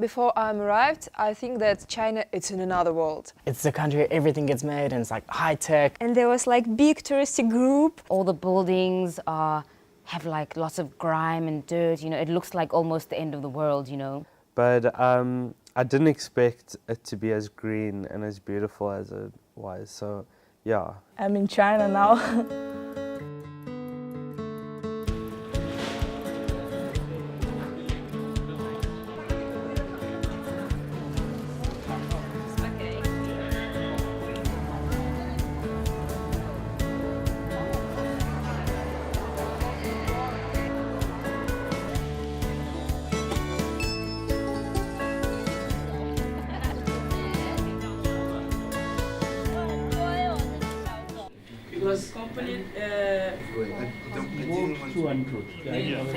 Before I arrived, I think that China it's in another world. It's the country where everything gets made and it's like high tech. And there was like big touristic group. All the buildings have like lots of grime and dirt, you know, it looks like almost the end of the world, you know. But I didn't expect it to be as green and as beautiful as it was, so yeah. I'm in China now. Was complete, they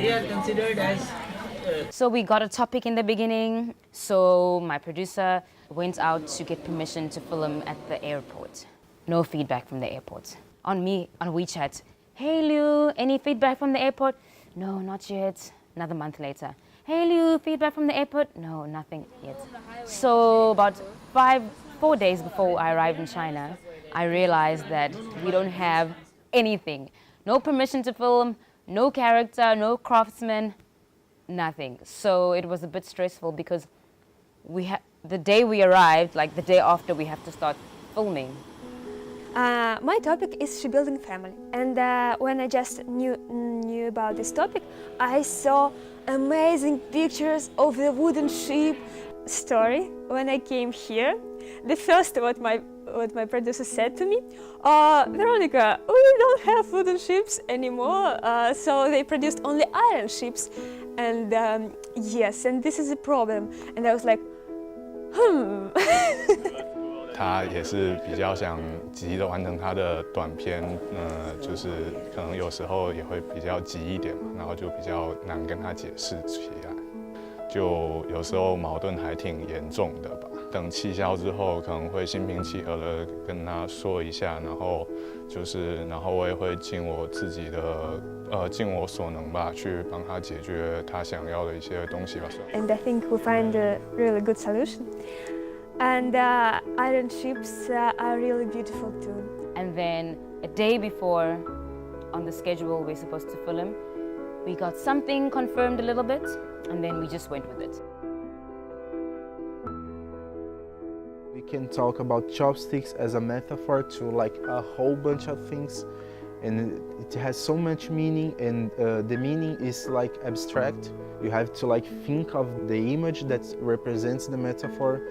are considered as So we got a topic in the beginning, so my producer went out to get permission to film at the airport. No feedback from the airport. On me, on WeChat, hey Liu, any feedback from the airport? No, not yet. Another month later, hey Liu, feedback from the airport? No, nothing yet. So about 4 days before I arrived in China, I realized that we don't have anything. No permission to film, no character, no craftsman, nothing. So it was a bit stressful because the day we arrived, like the day after, we have to start filming. My topic is shipbuilding family. And when I just knew about this topic, I saw amazing pictures of the wooden ship story. When I came here, the first what my producer said to me, Veronica, we don't have wooden ships anymore, so they produced only iron ships. And yes, and this is a problem. And I was like, 他也是比较想急地完成他的短片，就是可能有时候也会比较急一点嘛，然后就比较难跟他解释起来，就有时候矛盾还挺严重的吧。等气消之后，可能会心平气和的跟他说一下，然后我也会尽我自己的尽我所能吧，去帮他解决他想要的一些东西吧。And I think we find a really good solution. And iron ships are really beautiful too. And then a day before, on the schedule we're supposed to film, we got something confirmed a little bit, and then we just went with it. We can talk about chopsticks as a metaphor to like a whole bunch of things, and it has so much meaning, and the meaning is like abstract. You have to like think of the image that represents the metaphor.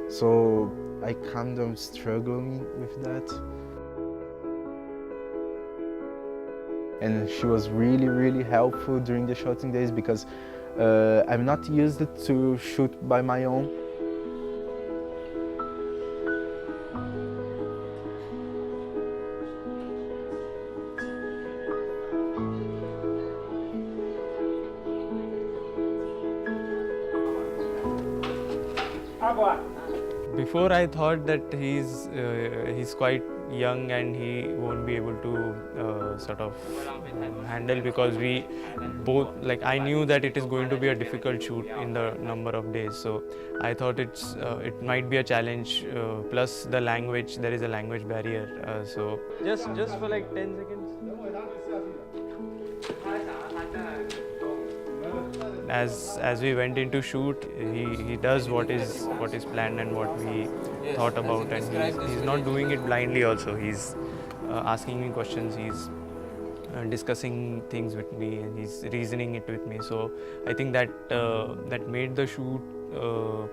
So I kind of struggling with that. And she was really, really helpful during the shooting days because I'm not used to shoot by my own. Before I thought that he's quite young and he won't be able to sort of handle, because we both, like, I knew that it is going to be a difficult shoot in the number of days, so I thought it might be a challenge, plus the language, there is a language barrier, so just for like 10 seconds. As we went into shoot, he does what is planned and what we thought about, and he's not doing it blindly also. He's asking me questions, he's discussing things with me, and he's reasoning it with me. So I think that that made the shoot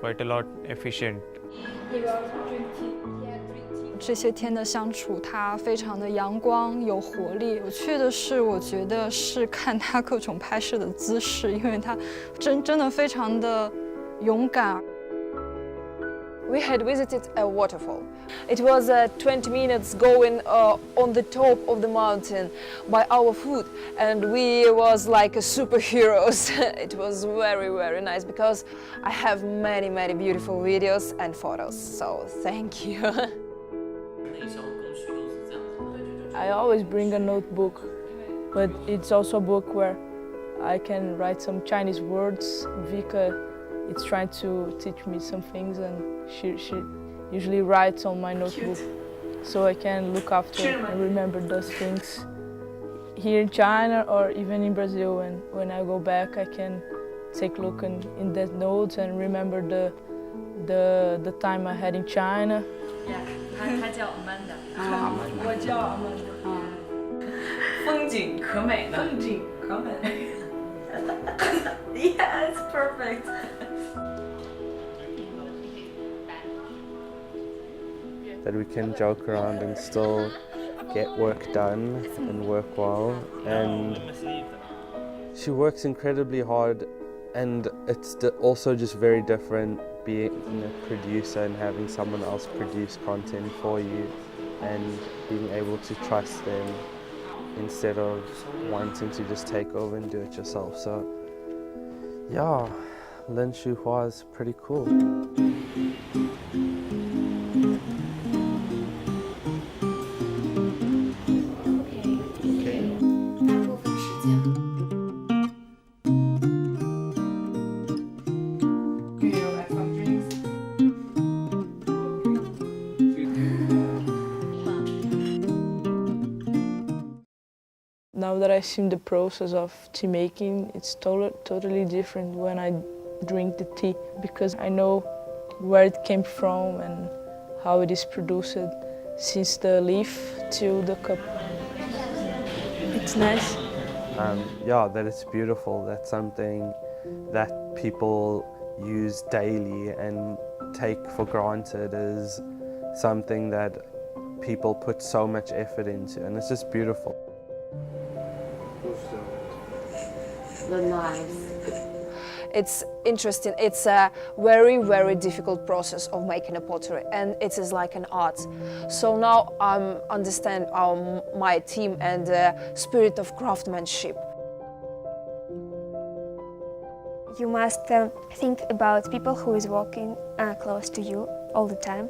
quite a lot efficient. 这些天的相处，他非常的阳光有活力。有趣的是，我觉得是看他各种拍摄的姿势，因为他真的非常的勇敢。We had visited a waterfall. It was 20 minutes going on the top of the mountain by our foot, and we was like superheroes. It was very, very nice because I have many, many beautiful videos and photos. So thank you. I always bring a notebook, but it's also a book where I can write some Chinese words. Vika it's trying to teach me some things, and she usually writes on my notebook so I can look after and remember those things. Here in China or even in Brazil, and when I go back I can take a look in that notes and remember the time I had in China. Yeah, 她叫 Amanda， 我叫 Amanda。风景可美了。风景可美。Yeah, it's perfect. That we can joke around and still get work done and work well. And she works incredibly hard, and it's also just very different being a producer and having someone else produce content for you and being able to trust them instead of wanting to just take over and do it yourself. So yeah, Lin Shuhua is pretty cool. Now that I've seen the process of tea making, it's totally different when I drink the tea, because I know where it came from and how it is produced, since the leaf till the cup. It's nice. Yeah, that it's beautiful. That's something that people use daily and take for granted is something that people put so much effort into, and it's just beautiful. The knives. It's interesting. It's a very, very difficult process of making a pottery, and it is like an art. So now I understand my team and the spirit of craftsmanship. You must think about people who is walking close to you all the time.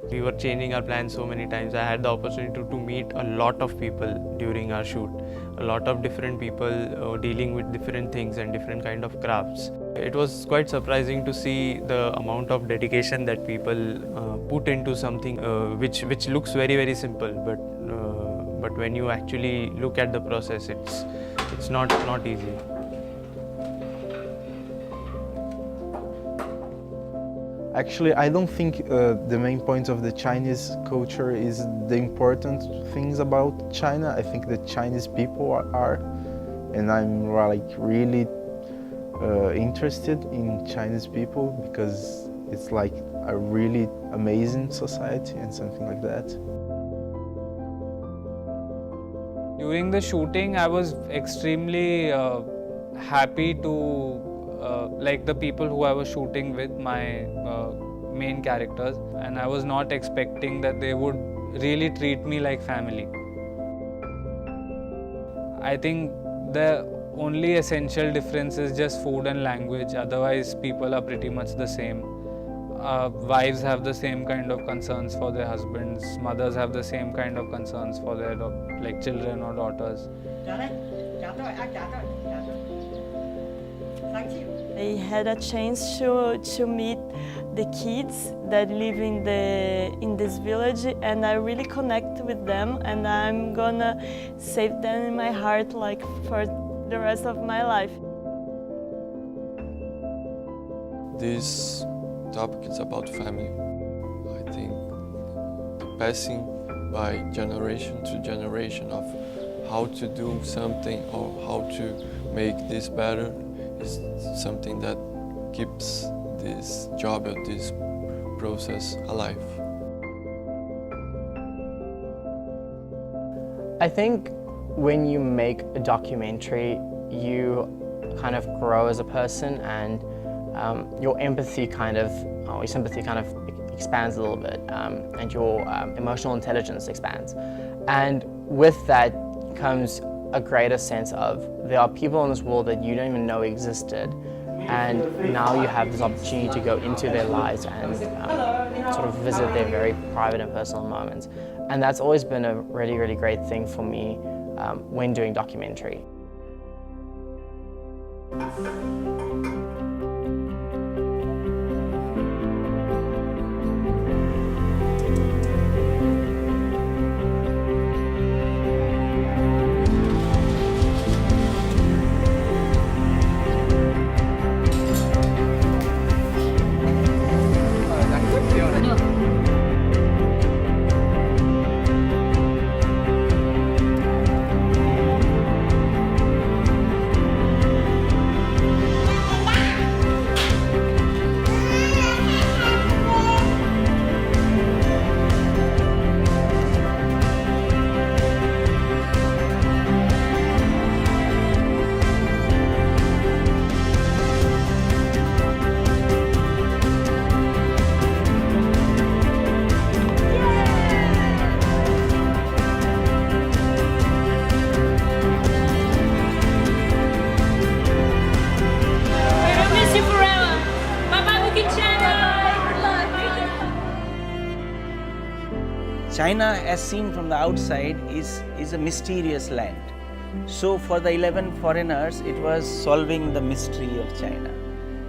We were changing our plans so many times. I had the opportunity to meet a lot of people during our shoot. A lot of different people dealing with different things and different kind of crafts. It was quite surprising to see the amount of dedication that people put into something which looks very, very simple, but when you actually look at the process, it's not easy. Actually, I don't think the main point of the Chinese culture is the important things about China. I think the Chinese people are, and I'm like really interested in Chinese people because it's like a really amazing society and something like that. During the shooting, I was extremely happy to like the people who I was shooting with, my main characters, and I was not expecting that they would really treat me like family. I think the only essential difference is just food and language, otherwise people are pretty much the same. Wives have the same kind of concerns for their husbands, mothers have the same kind of concerns for their like children or daughters. I had a chance to meet the kids that live in this village, and I really connect with them, and I'm gonna save them in my heart like for the rest of my life. This topic is about family. I think the passing by generation to generation of how to do something or how to make this better is something that keeps this job or this process alive. I think when you make a documentary, you kind of grow as a person, and your sympathy kind of expands a little bit, and your emotional intelligence expands. And with that comes a greater sense of there are people in this world that you don't even know existed, and now you have this opportunity to go into their lives and sort of visit their very private and personal moments. And that's always been a really, really great thing for me when doing documentary. China, as seen from the outside, is a mysterious land. So for the 11 foreigners, it was solving the mystery of China.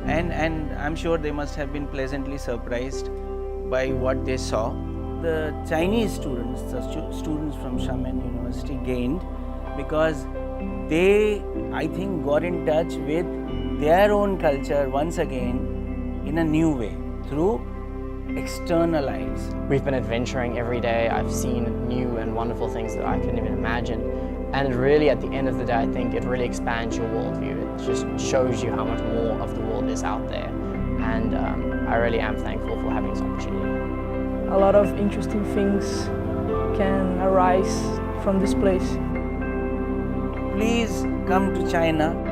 And I'm sure they must have been pleasantly surprised by what they saw. The Chinese students, the students from Xiamen University gained because they, I think, got in touch with their own culture once again in a new way through external eyes. We've been adventuring every day. I've seen new and wonderful things that I couldn't even imagine. And really, at the end of the day, I think it really expands your worldview. It just shows you how much more of the world is out there. And I really am thankful for having this opportunity. A lot of interesting things can arise from this place. Please come to China.